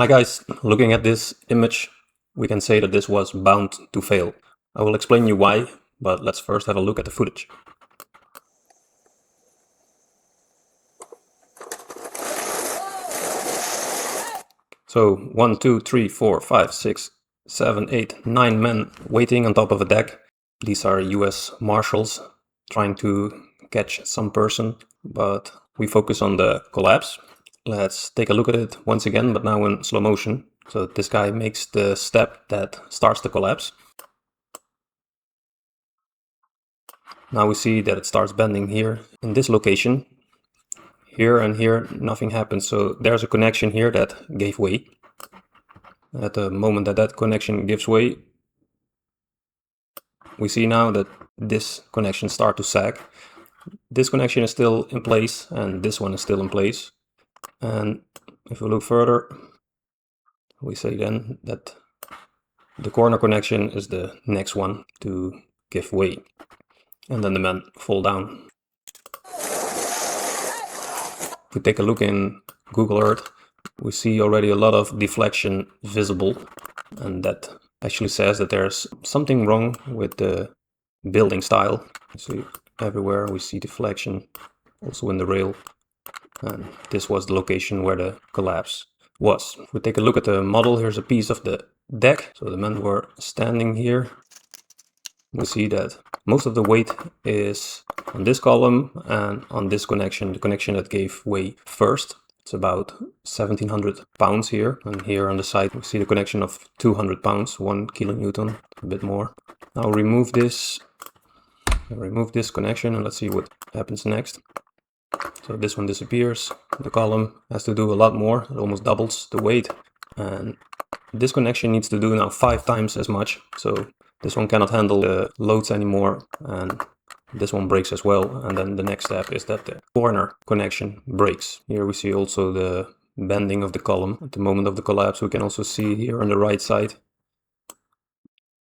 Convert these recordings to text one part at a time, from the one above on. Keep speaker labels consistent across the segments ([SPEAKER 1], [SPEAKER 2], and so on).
[SPEAKER 1] Hi guys, looking at this image, we can say that this was bound to fail. I will explain you why, but let's first have a look at the footage. So 1, 2, 3, 4, 5, 6, 7, 8, 9 men waiting on top of a deck. These are US Marshals trying to catch some person, but we focus on the collapse. Let's take a look at it once again, but now in slow motion. So this guy makes the step that starts the collapse. Now we see that it starts bending here in this location. Here and here nothing happens, so there's a connection here that gave way. At the moment that that connection gives way, we see now that this connection starts to sag. This connection is still in place and this one is still in place. And if we look further, we say then that the corner connection is the next one to give way. And then the men fall down. If we take a look in Google Earth, we see already a lot of deflection visible, and that actually says that there's something wrong with the building style. So everywhere we see deflection, also in the rail, and this was the location where the collapse was. If we take a look at the model, here's a piece of the deck. So the men were standing here. We see that most of the weight is on this column and on this connection, the connection that gave way first. It's about 1700 pounds here, and here on the side we see the connection of 200 pounds, 1 kilonewton, a bit more. Now remove this connection and let's see what happens next. So this one disappears, the column has to do a lot more, it almost doubles the weight, and this connection needs to do now 5 times as much. So this one cannot handle the loads anymore, and this one breaks as well. And then the next step is that the corner connection breaks. Here we see also the bending of the column. At the moment of the collapse, we can also see here on the right side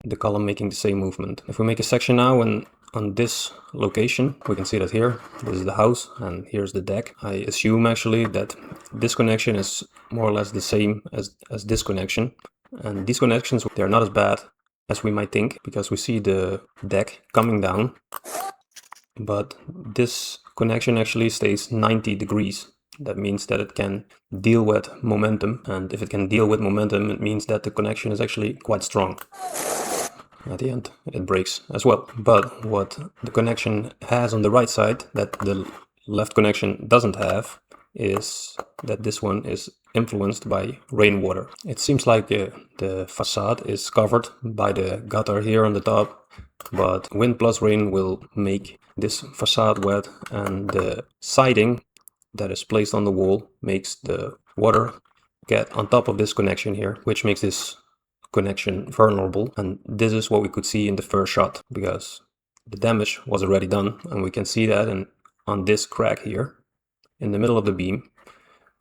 [SPEAKER 1] the column making the same movement. If we make a section now and on this location, we can see that here, this is the house and here's the deck. I assume actually that this connection is more or less the same as this connection. And these connections, they're not as bad as we might think, because we see the deck coming down, but this connection actually stays 90 degrees. That means that it can deal with momentum, and if it can deal with momentum, it means that the connection is actually quite strong. At the end, it breaks as well. But what the connection has on the right side that the left connection doesn't have is that this one is influenced by rainwater. It seems like the facade is covered by the gutter here on the top, but wind plus rain will make this facade wet, and the siding that is placed on the wall makes the water get on top of this connection here, which makes this connection vulnerable. And this is what we could see in the first shot, because the damage was already done, and we can see that on this crack here in the middle of the beam.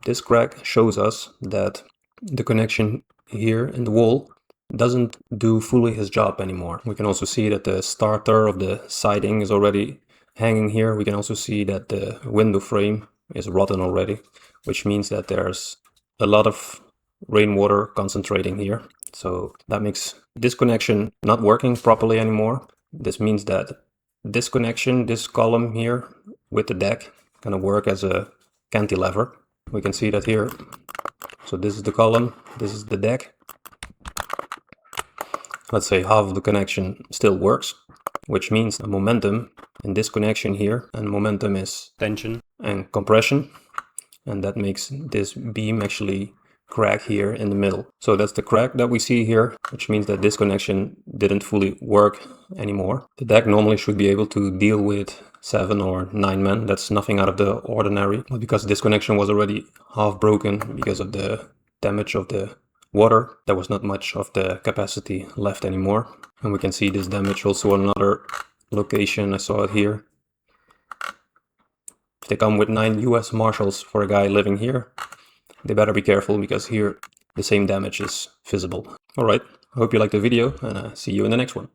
[SPEAKER 1] This crack shows us that the connection here in the wall doesn't do fully his job anymore. We can also see that the starter of the siding is already hanging here. We can also see that the window frame is rotten already, which means that there's a lot of rainwater concentrating here. So that makes this connection not working properly anymore. This means that this connection, this column here with the deck, gonna work as a cantilever. We can see that here. So this is the column, this is the deck. Let's say half of the connection still works, which means the momentum in this connection here, and momentum is tension and compression, and that makes this beam actually crack here in the middle. So that's the crack that we see here, which means that this connection didn't fully work anymore. The deck normally should be able to deal with 7 or 9 men. That's nothing out of the ordinary. But because this connection was already half broken because of the damage of the water, there was not much of the capacity left anymore. And we can see this damage also on another location. I saw it here. If they come with 9 US Marshals for a guy living here, they better be careful, because here the same damage is visible. Alright, I hope you liked the video, and see you in the next one.